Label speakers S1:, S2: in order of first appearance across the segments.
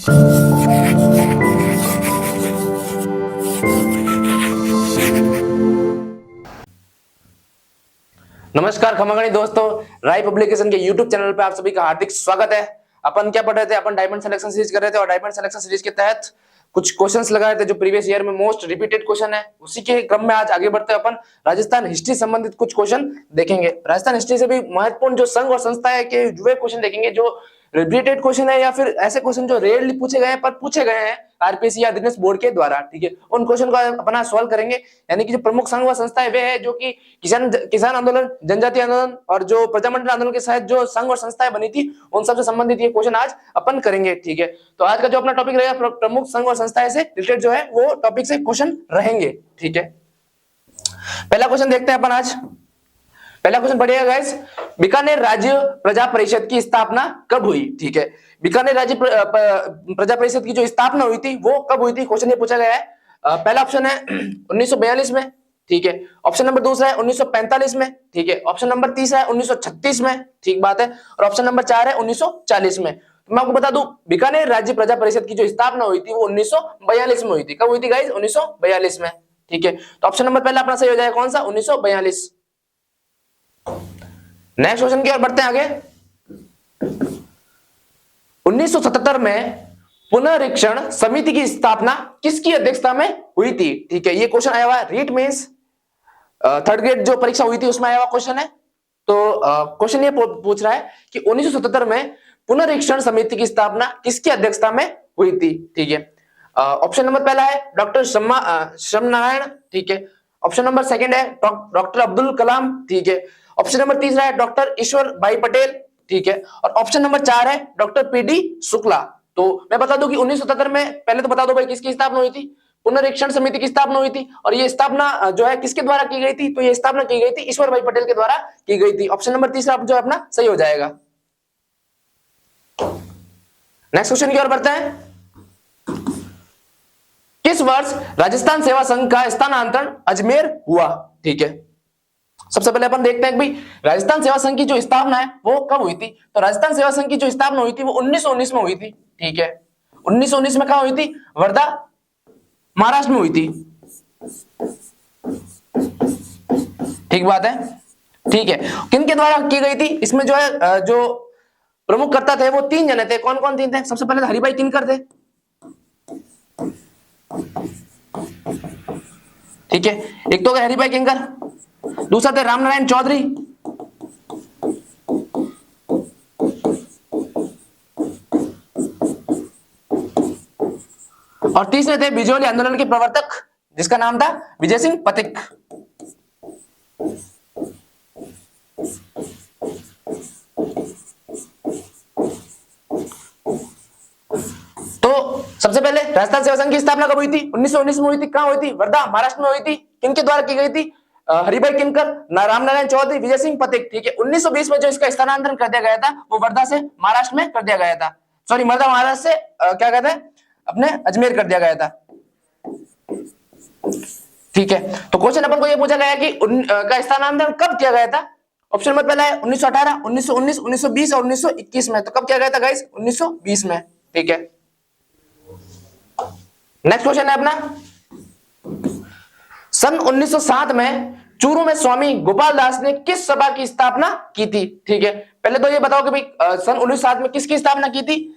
S1: नमस्कार खमागणी दोस्तों, राय पब्लिकेशन के यूट्यूब चैनल पे आप सभी का हार्दिक स्वागत है। अपन क्या पढ़ रहे थे? अपन डायमंड सिलेक्शन सीरीज कर रहे थे और डायमंड सिलेक्शन सीरीज के तहत कुछ क्वेश्चंस लगाए थे जो प्रीवियस ईयर में मोस्ट रिपीटेड क्वेश्चन है। उसी के क्रम में आज आगे बढ़ते अपन राजस्थान हिस्ट्री संबंधित कुछ क्वेश्चन देखेंगे। राजस्थान हिस्ट्री से भी महत्वपूर्ण जो संघ और संस्थाएं के जुड़े क्वेश्चन देखेंगे, जो रिपीटेड क्वेश्चन है या फिर ऐसे क्वेश्चन जो रेयरली पूछे गए हैं पर पूछे गए हैं आरपीएससी या दिनेश बोर्ड के द्वारा। ठीक है, उन क्वेश्चन को अपना सॉल्व करेंगे। यानी कि जो प्रमुख संघ व संस्थाएं वे है जो कि किसान आंदोलन, जनजातीय आंदोलन और जो प्रजातंत्र आंदोलन के साथ जो संघ और संस्थाएं बनी थी उन सबसे संबंधित ये क्वेश्चन आज अपन करेंगे। ठीक है, तो आज का जो अपना टॉपिक रहेगा प्रमुख संघ और संस्थाएं से रिलेटेड जो है वो टॉपिक से क्वेश्चन रहेंगे। ठीक है, पहला क्वेश्चन देखते हैं अपन आज। पहला क्वेश्चन पढ़िएगा गाइस, बीकानेर राज्य प्रजा परिषद की स्थापना कब हुई? ठीक है, बीकानेर राज्य प्रजा परिषद की जो स्थापना हुई थी वो कब हुई थी? क्वेश्चन ये पूछा गया है। पहला ऑप्शन है 1942 में। ठीक है, ऑप्शन नंबर दूसरा है 1945 में। ठीक है, ऑप्शन नंबर तीसरा है 1936 में। ठीक बात है, और ऑप्शन नंबर 4 है 1940 में। तो मैं आपको बता दूं, बीकानेर राज्य प्रजा परिषद की जो स्थापना हुई थी वो 1942 में हुई थी। कब हुई थी गाइस? 1942 में। ठीक है, तो ऑप्शन नंबर पहला अपना सही हो जाएगा, कौन सा? 1942। नेक्स्ट क्वेश्चन की ओर बढ़ते हैं आगे। 1977 में पुनरीक्षण समिति की स्थापना किसकी अध्यक्षता में हुई थी? ठीक है, ये क्वेश्चन आया हुआ है रीट मींस थर्ड ग्रेड जो परीक्षा हुई थी उसमें आया हुआ क्वेश्चन है। तो क्वेश्चन ये पूछ रहा है कि 1977 में पुनरीक्षण समिति की स्थापना किसकी अध्यक्षता में हुई थी? ठीक है, ऑप्शन नंबर पहला है डॉक्टर श्याम नारायण। ठीक है, ऑप्शन नंबर सेकंड है डॉक्टर अब्दुल कलाम। ठीक है, ऑप्शन नंबर तीसरा है डॉक्टर ईश्वर भाई पटेल। ठीक है, और ऑप्शन नंबर 4 है डॉक्टर पीडी शुक्ला। तो मैं बता दूं कि 1977 में, पहले तो बता दो भाई किसकी स्थापना हुई थी? पुनरीक्षण समिति की स्थापना हुई थी। और ये स्थापना जो है किसके द्वारा की गई थी? तो ये स्थापना की गई थी ईश्वर भाई पटेल के द्वारा की गई थी। ऑप्शन नंबर तीसरा जो है अपना सही हो जाएगा। नेक्स्ट क्वेश्चन की ओर बढ़ते हैं। किस वर्ष राजस्थान सेवा संघ का स्थानांतरण अजमेर हुआ? ठीक है, सबसे पहले अपन देखते हैं कि भाई राजस्थान सेवा संघ की जो स्थापना है वो कब हुई थी। तो राजस्थान सेवा संघ की जो स्थापना हुई थी वो 1919 में हुई थी। ठीक है, 1919 में कहां हुई थी? वर्धा, महाराष्ट्र में हुई थी। ठीक बात है। ठीक है, किन के द्वारा की गई थी? इसमें जो है जो प्रमुख कर्ता थे वो 3 जने थे। कौन कौन 3 थे? सबसे पहले हरिभाई किनकर थे। ठीक है, एक तो हरिभाई किंकर, दूसरा थे रामनारायण चौधरी, और तीसरे थे बिजोली आंदोलन के प्रवर्तक जिसका नाम था विजय सिंह पथिक। तो सबसे पहले राजस्थान सेवा संघ की स्थापना कब हुई थी? 1919 में हुई थी। कहां हुई थी? वर्धा, महाराष्ट्र में हुई थी। किनके द्वारा की गई थी? हरिभाई किनकर, रामनारायण चौधरी, विजय सिंह पथिक। ठीक है, 1920 में जो इसका स्थानांतरण कर दिया गया था वो वर्धा से महाराष्ट्र में कर दिया गया था। सॉरी, वर्धा महाराष्ट्र से क्या कहते हैं अपने अजमेर कर दिया गया था। ठीक है, तो क्वेश्चन अपन को ये पूछा गया कि का स्थानांतरण कब किया गया था? ऑप्शन नंबर पहला है 1918, 1919, 1920 और 1921 में। तो कब किया गया था गाइस? 1920 में। ठीक है, नेक्स्ट क्वेश्चन है अपना, सन 1907 में चूरू में स्वामी गोपाल दास ने किस सभा की स्थापना की थी? ठीक है, पहले तो ये बताओ कि भाई सन 1907 में किसकी स्थापना की थी?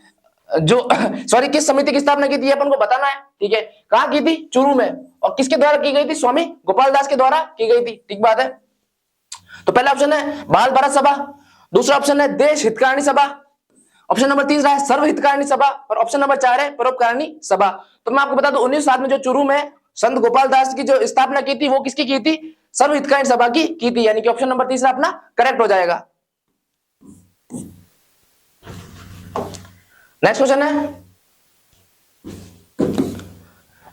S1: जो सॉरी किस समिति की स्थापना की थी अपन को बताना है। ठीक है, कहां की थी? चूरू में। और किसके द्वारा की गई थी? स्वामी गोपाल दास के द्वारा की गई थी। ठीक बात है। तो पहला ऑप्शन है बाल भारत सभा, दूसरा ऑप्शन है देश हितकारिणी सभा, ऑप्शन नंबर तीसरा है सर्व हितकारिणी सभा, और ऑप्शन नंबर 4 है परोपकारिणी सभा। तो मैं आपको बता दूं 1907 में जो चूरू में संत गोपाल दास की जो स्थापना की थी वो किसकी की थी? सर्व हितकारिणी सभा की थी। यानी कि ऑप्शन नंबर तीसरा अपना करेक्ट हो जाएगा। नेक्स्ट क्वेश्चन है,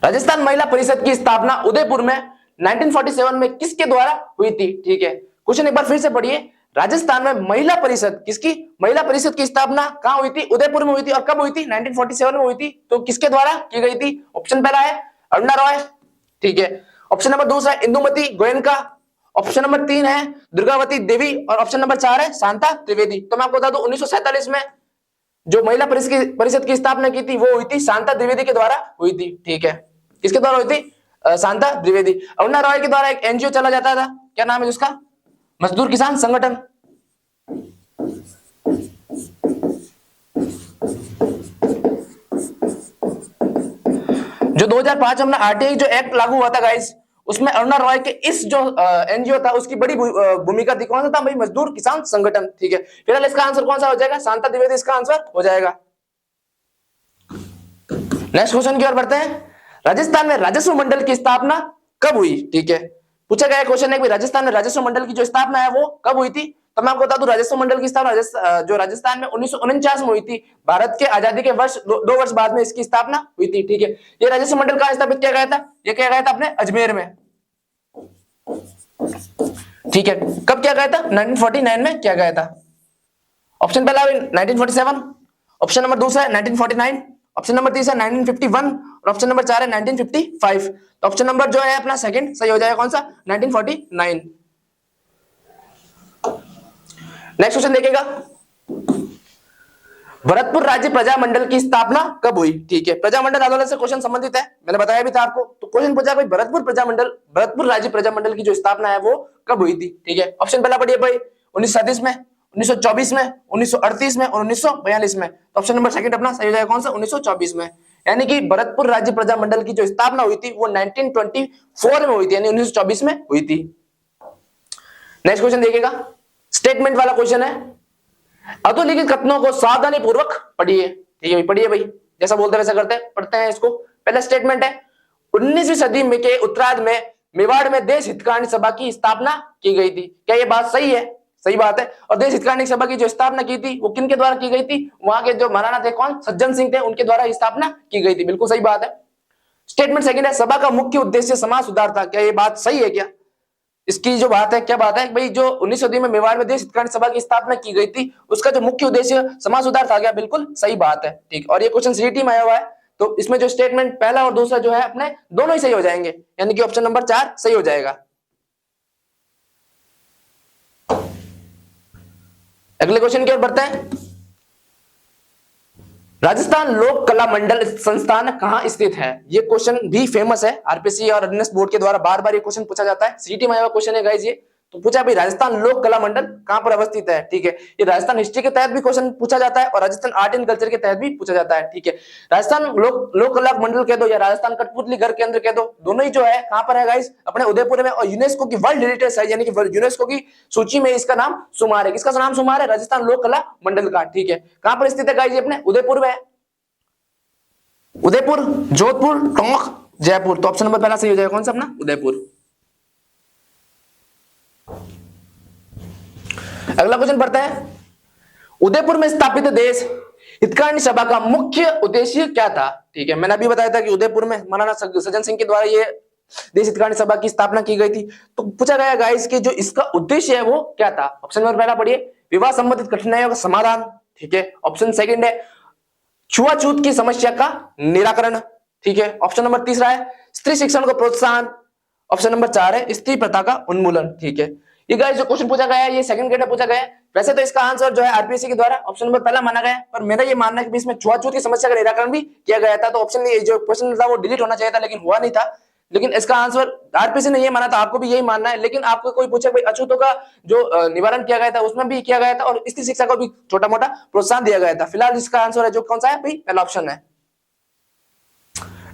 S1: राजस्थान महिला परिषद की स्थापना उदयपुर में 1947 में किसके द्वारा हुई थी? ठीक है, क्वेश्चन एक बार फिर से पढ़िए। राजस्थान में महिला परिषद किसकी? महिला परिषद की स्थापना कहां हुई थी? उदयपुर में हुई थी। और कब हुई थी? 1947 में हुई थी। तो किसके द्वारा की गई थी? ऑप्शन पहला है अरुणा रॉय। ठीक है, ऑप्शन नंबर दूसरा है इंदुमती गोयनका, ऑप्शन नंबर 3 है दुर्गावती देवी, और ऑप्शन नंबर 4 है शांता त्रिवेदी। तो मैं आपको बता दूं 1947 में जो महिला परिषद की स्थापना की थी वो हुई थी शांता द्विवेदी के द्वारा हुई थी। ठीक है, किसके द्वारा हुई थी? शांता द्विवेदी। अरुणा रॉय के द्वारा एक एनजीओ चला जाता था, क्या नाम है उसका? मजदूर किसान संगठन। जो 2005 में आरटीआई जो एक्ट लागू हुआ था गाइस, उसमें अरुणा रॉय के इस जो एनजीओ था उसकी बड़ी भूमिका थी। कौन सा था भाई? मजदूर किसान संगठन। ठीक है, फिलहाल इसका आंसर कौन सा हो जाएगा? शांता द्विवेदी इसका आंसर हो जाएगा। नेक्स्ट क्वेश्चन की ओर बढ़ते हैं। राजस्थान में राजस्व मंडल की स्थापना कब हुई? ठीक है, पूछा गया क्वेश्चन है कि राजस्थान में राजस्व मंडल की जो स्थापना है वो कब हुई थी? तो मैं आपको बता दूं, राजस्व मंडल की स्थापना जो राजस्थान में 1949 में हुई थी। भारत के आजादी के वर्ष 2 वर्ष बाद में इसकी स्थापना हुई थी। ठीक है, ये राजस्व मंडल कहां स्थापित किया गया था? ये किया गया था अपने अजमेर में। ठीक है, कब किया गया था? 1949 में किया गया था। ऑप्शन पहला 1947, ऑप्शन नंबर दूसरा है 1949, ऑप्शन नंबर तीसरा 1951 और ऑप्शन नंबर 4 है 1955। तो ऑप्शन नंबर जो है अपना सेकंड सही हो जाएगा। कौन सा? 1949। नेक्स्ट क्वेश्चन देखिएगा, भरतपुर राज्य प्रजामंडल की स्थापना कब हुई? ठीक है, प्रजामंडल आंदोलन से क्वेश्चन संबंधित है, मैंने बताया भी था आपको। तो क्वेश्चन पूछा भाई भरतपुर राज्य प्रजामंडल की जो स्थापना है वो कब हुई थी? ठीक है, ऑप्शन पहला पढ़िए भाई, 1937 में, 1924 में, 1938 में और 1942 में। तो ऑप्शन नंबर सेकंड अपना सही हो जाएगा। कौन सा? 1924 में। यानी कि भरतपुर राज्य प्रजामंडल की जो स्थापना हुई थी वो 1924 में हुई थी, यानी 1924 में हुई थी। नेक्स्ट क्वेश्चन देखिएगा, स्टेटमेंट वाला क्वेश्चन है। अधोलिखित कथनों को सावधानी पूर्वक पढ़िए। ठीक है, पढ़िए भाई, जैसा बोलते वैसा करते हैं, पढ़ते हैं इसको। पहला स्टेटमेंट है, 19वीं सदी में के उत्तरार्ध में मेवाड़ में देश हितकारिणी सभा की स्थापना की गई थी। क्या ये बात सही है? सही बात है। और देश हितकारिणी सभा की जो स्थापना की थी वो किनके द्वारा की गई थी? वहां के जो महाराणा थे, कौन? सज्जन सिंह थे, उनके द्वारा स्थापना की गई थी। बिल्कुल सही बात है। स्टेटमेंट सेकंड है, सभा का मुख्य उद्देश्य समाज सुधार था। क्या ये बात सही है? क्या इसकी जो बात है, क्या बात है भाई, जो 19वीं सदी में मेवाड़ में देश हितकारिणी सभा की स्थापना की गई थी उसका जो मुख्य उद्देश्य समाज सुधार था। क्या? बिल्कुल सही बात है। ठीक, और ये क्वेश्चन सीईटी में आया हुआ है, तो इसमें जो स्टेटमेंट पहला और दूसरा जो है अपने दोनों ही सही हो जाएंगे, यानी कि ऑप्शन नंबर 4 सही हो जाएगा। अगले क्वेश्चन की ओर बढ़ते हैं। राजस्थान लोक कला मंडल संस्थान कहां स्थित है? ये क्वेश्चन भी फेमस है, आरपीसी और एनएस बोर्ड के द्वारा बार बार ये क्वेश्चन पूछा जाता है। सीटी में आया हुआ क्वेश्चन है गाइस ये। तो पूछा भाई राजस्थान लोक कला मंडल कहां पर अवस्थित है? ठीक है, ये राजस्थान हिस्ट्री के तहत भी क्वेश्चन पूछा जाता है और राजस्थान आर्ट एंड कल्चर के तहत भी पूछा जाता है। ठीक है, राजस्थान लोक कला मंडल कह दो या राजस्थान कठपुतली घर केंद्र कह दो, दोनों ही जो है कहां पर है गाइस? अपने उदयपुर में। और यूनेस्को की वर्ल्ड हेरिटेज साइट यानी कि यूनेस्को की सूची में इसका नाम शुमार है। किसका नाम शुमार है? राजस्थान लोक कला मंडल का। ठीक है, कहां पर स्थित है गाइस? ये अपने उदयपुर में है। उदयपुर, जोधपुर, टोंक, जयपुर। तो ऑप्शन नंबर पहला सही हो जाएगा। कौन सा? अपना उदयपुर। अगला क्वेश्चन पढ़ते हैं, उदयपुर में स्थापित देश हितकारिणी सभा का मुख्य उद्देश्य क्या था? ठीक है, मैंने अभी बताया था कि उदयपुर में महाराणा सज्जन सिंह के द्वारा ये देश हितकारिणी सभा की स्थापना की गई थी। तो पूछा गया गाइस कि जो इसका उद्देश्य है वो क्या था? ऑप्शन नंबर पहला पढ़िए, विवाह संबंधित कठिनाइयों का समाधान। ठीक है, ऑप्शन सेकंड है छुआछूत की समस्या का निराकरण। ठीक है, ऑप्शन नंबर तीसरा है स्त्री शिक्षण को प्रोत्साहन। ऑप्शन नंबर 4 है स्त्री प्रथा का उन्मूलन। ठीक है, ये गाइस जो क्वेश्चन पूछा गया है ये सेकंड ग्रेड में पूछा गया है। वैसे तो इसका आंसर जो है आरपीएससी के द्वारा ऑप्शन नंबर पहला माना गया है, पर मेरा ये मानना है कि इसमें छुआछूत की समस्या का निराकरण भी किया गया था। तो ऑप्शन जो क्वेश्चन था वो डिलीट होना चाहिए था, लेकिन हुआ नहीं था। लेकिन इसका आंसर आरपीएससी ने ये माना था, आपको भी यही मानना है। लेकिन आपको कोई पूछे भाई अछूतों का जो निवारण किया गया था उसमें भी किया गया था और स्त्री शिक्षा को भी छोटा मोटा प्रोत्साहन दिया गया था। फिलहाल इसका आंसर है जो कौन सा है भाई? पहला ऑप्शन है।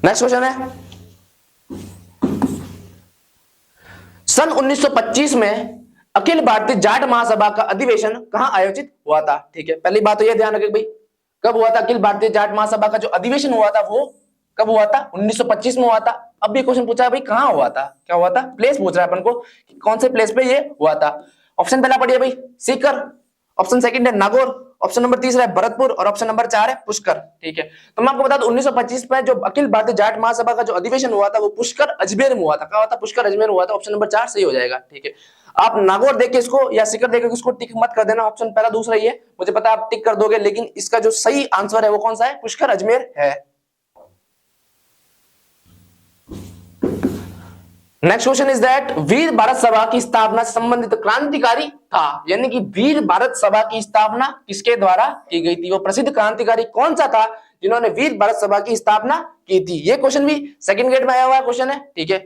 S1: नेक्स्ट क्वेश्चन है, सन 1925 में अखिल भारतीय जाट महासभा का अधिवेशन कहां आयोजित हुआ था? ठीक है, पहली बात तो यह ध्यान रखें भाई, कब हुआ था अखिल भारतीय जाट महासभा का जो अधिवेशन हुआ था वो कब हुआ था? 1925 में हुआ था। अब भी क्वेश्चन पूछा है भाई कहां हुआ था, क्या हुआ था? प्लेस पूछ रहा है अपन को, कौन से प्लेस पे ये हुआ था। ऑप्शन पहला पढ़िए भाई, सीकर, ऑप्शन सेकंड है नागौर, ऑप्शन नंबर तीसरा है भरतपुर और ऑप्शन नंबर 4 है पुष्कर। ठीक है, तो मैं आपको बता दूं 1925 में जो अखिल भारतीय जाट महासभा का जो अधिवेशन हुआ था वो पुष्कर अजमेर में हुआ था। क्या हुआ था? पुष्कर अजमेर हुआ था। ऑप्शन नंबर 4 सही हो जाएगा। ठीक है, आप नागौर देख के इसको या सीकर देख के इसको टिक मत कर देना, ऑप्शन पहला दूसरा ही है, मुझे पता आप टिक कर दोगे, लेकिन इसका जो सही आंसर है वो कौन सा है? पुष्कर अजमेर है। नेक्स्ट क्वेश्चन इज दैट वीर भारत सभा की स्थापना से संबंधित क्रांतिकारी था, यानी कि वीर भारत सभा की स्थापना किसके द्वारा की गई थी, वो प्रसिद्ध क्रांतिकारी कौन सा था जिन्होंने वीर भारत सभा की स्थापना की थी। ये क्वेश्चन भी सेकंड ग्रेड में आया हुआ क्वेश्चन है, ठीक है।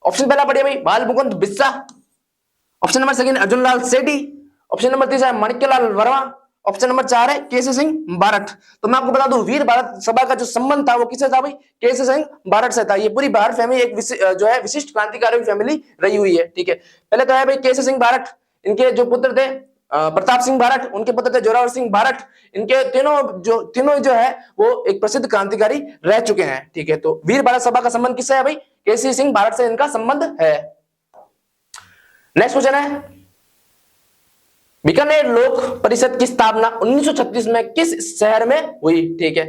S1: ऑप्शन पहला पढ़िए भाई, बाल मुकुंद बिस्सा। Option number second Arjun Lal सेठी। ऑप्शन नंबर तीसरा माणिक्यलाल वर्मा। ऑप्शन नंबर 4 है केसी सिंह बारठ। तो मैं आपको बता दूं वीर भारत सभा का जो संबंध था वो किससे था भाई, केसी सिंह बारठ से था। ये पूरी बारठ फैमिली एक जो है विशिष्ट क्रांतिकारियों की फैमिली रही हुई है, ठीक है। पहले तो है भाई केसी सिंह बारठ, इनके जो पुत्र थे प्रताप सिंह बारठ, उनके पुत्र थे जोरावर सिंह बारठ। इनके तीनों जो है वो एक प्रसिद्ध क्रांतिकारी रह चुके हैं, ठीक है। तो वीर भारत सभा का संबंध किससे है भाई, केसी सिंह बारठ से इनका संबंध है। नेक्स्ट क्वेश्चन है बीकानेर लोक परिषद की स्थापना 1936 में किस शहर में हुई, ठीक है।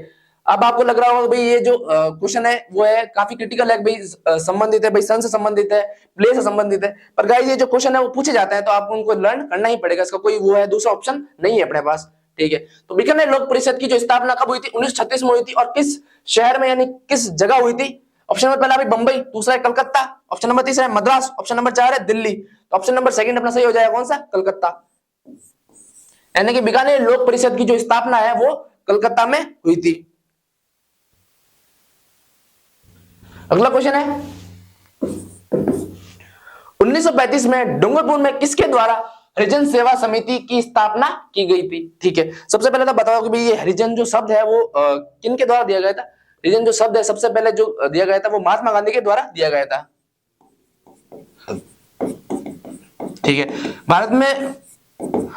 S1: अब आपको लग रहा होगा भाई ये जो क्वेश्चन है वो है काफी क्रिटिकल है भाई, संबंधित है भाई, सन से संबंधित है, प्लेस से संबंधित है। पर गाइस ये जो क्वेश्चन है वो पूछे जाते हैं तो आपको उनको लर्न करना ही पड़ेगा, इसका कोई वो है दूसरा ऑप्शन नहीं है अपने पास, ठीक है। तो बीकानेर लोक परिषद की जो स्थापना कब हुई थी, 1936 में हुई थी, और किस शहर में यानी किस जगह हुई थी। ऑप्शन नंबर पहला बंबई, दूसरा है कलकत्ता, ऑप्शन नंबर तीसरा है मद्रास, ऑप्शन नंबर 4 है दिल्ली। तो ऑप्शन नंबर सेकंड अपना सही हो जाएगा, कौन सा, कलकत्ता। यानी कि बीकानेर लोक परिषद की जो स्थापना है वो कलकत्ता में हुई थी। अगला क्वेश्चन है 1935 में डूंगरपुर में किसके द्वारा हरिजन सेवा समिति की स्थापना की गई थी, ठीक है। सबसे पहले तो बताओ कि भाई ये हरिजन जो शब्द है वो किन के द्वारा दिया गया था। हरिजन जो शब्द है सबसे पहले जो दिया गया था वो महात्मा गांधी के द्वारा दिया गया था, ठीक है। भारत में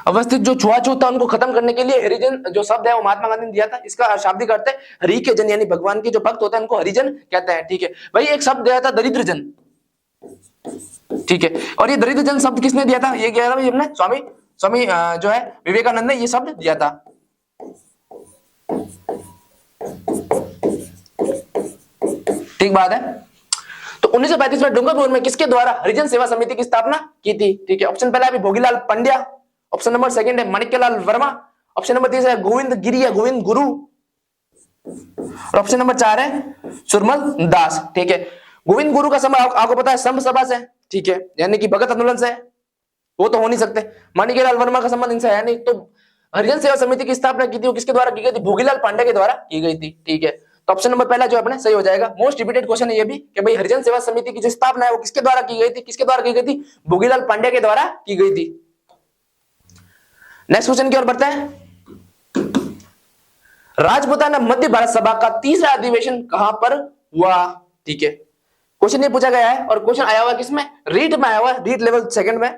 S1: अवस्थित जो छुआछूत था उनको खत्म करने के लिए हरिजन जो शब्द है वो महात्मा गांधी ने दिया था। इसका शाब्दिक अर्थ है हरि के जन, यानी भगवान के जो भक्त होते हैं उनको हरिजन कहते हैं, ठीक है। भाई एक शब्द दिया था दरिद्र जन, ठीक है। और ये दरिद्र जन शब्द किसने दिया था, ये दिया था भाई अपने स्वामी जो है विवेकानंद ने ये शब्द दिया था, ठीक बात है। तो 1935 में डूंगरपुर में किसके द्वारा हरिजन सेवा समिति की स्थापना की थी, ठीक है। ऑप्शन पहला है Bhogilal Pandya, option number second है माणिक्यलाल वर्मा, ऑप्शन नंबर तीसरा है गोविंद गिरी या गोविंद गुरु, और ऑप्शन नंबर 4 है सुरमल दास, ठीक है। गोविंद गुरु का संबंध आपको पता है संघ सभा से, ठीक है, यानी कि भगत आंदोलन से, वो तो हो नहीं सकते। माणिक्यलाल वर्मा का संबंध इनसे है नहीं। तो हरिजन सेवा समिति की स्थापना की थी वो किसके द्वारा की गई थी, भोगीलाल पांडे के द्वारा की गई थी, ठीक है। तो ऑप्शन नंबर पहला जो अपने सही हो जाएगा। मोस्ट रिपीटेड क्वेश्चन है ये भी कि भाई हरिजन सेवा समिति की जो स्थापना है वो किसके द्वारा की गई थी, किसके द्वारा की गई थी, भोगीलाल पांडे के द्वारा की गई थी। नेक्स्ट क्वेश्चन की ओर बढ़ते हैं। राजपूताना मध्य भारत सभा का तीसरा अधिवेशन कहां पर हुआ, ठीक है। क्वेश्चन ये पूछा गया है और क्वेश्चन आया हुआ किसमें, रीट में आया हुआ, रीट लेवल सेकंड में।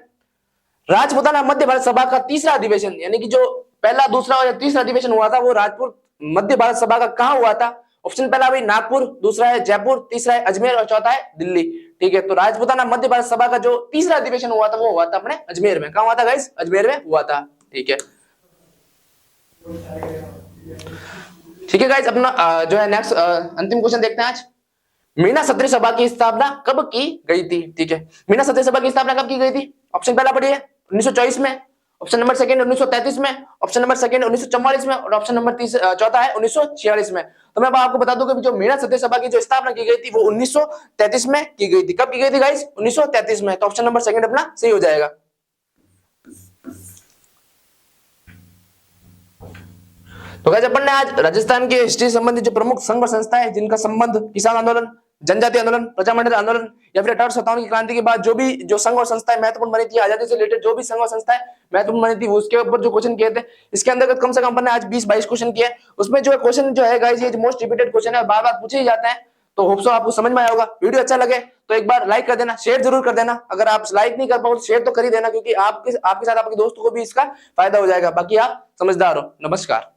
S1: राजपूताना मध्य भारत सभा का तीसरा अधिवेशन यानी कि जो पहला दूसरा और तीसरा अधिवेशन हुआ था वो राजपुर मध्य भारत सभा का कहां हुआ था। ऑप्शन पहला भाई नागपुर, दूसरा है जयपुर, तीसरा है अजमेर और चौथा है दिल्ली, ठीक है। तो राजपूताना मध्य भारत सभा का जो तीसरा अधिवेशन हुआ था वो हुआ था अपने अजमेर में। कहां हुआ था गाइस, अजमेर में हुआ था, ठीक है। ठीक है गाइस, अपना जो है नेक्स्ट अंतिम क्वेश्चन देखते हैं आज। मीना क्षत्रिय सभा की स्थापना कब की गई थी, ठीक है। मीना क्षत्रिय सभा की स्थापना कब की गई थी। ऑप्शन पहला पढ़िए 1924 में, ऑप्शन नंबर सेकंड 1933 में, ऑप्शन नंबर सेकंड 1944 में, और ऑप्शन नंबर चौथा है 1946 में। तो मैं आपको बता दूं कि जो मीना क्षत्रिय सभा की जो स्थापना की गई थी वो 1933 में की गई थी। कब की गई थी गाइस, 1933 में। तो ऑप्शन नंबर सेकंड अपना सही हो जाएगा। तो गाइस अपन ने आज राजस्थान के हिस्ट्री संबंधित जो प्रमुख संघ संस्था है जिनका संबंध किसान आंदोलन, जनजातीय आंदोलन, प्रजामंडल आंदोलन या फिर 1857 की क्रांति के बाद जो भी जो संघ और संस्थाएं महत्वपूर्ण बनी थी, आजादी से रिलेटेड जो भी संघ और संस्थाएं महत्वपूर्ण बनी थी उसके ऊपर जो क्वेश्चन किए थे, इसके अंतर्गत कम से कम अपन ने आज 20-22 क्वेश्चन किए। उसमें जो क्वेश्चन जो है गाइस ये मोस्ट रिपीटेड क्वेश्चन है, बार बार पूछे ही जाते हैं। तो होप सो आपको समझ में आया होगा। वीडियो अच्छा लगे तो एक बार लाइक कर देना, शेयर जरूर कर देना। अगर आप लाइक नहीं कर पाओ तो शेयर तो कर ही देना, क्योंकि आपके साथ आपके दोस्तों को भी इसका फायदा हो जाएगा। बाकी आप समझदार हो। नमस्कार।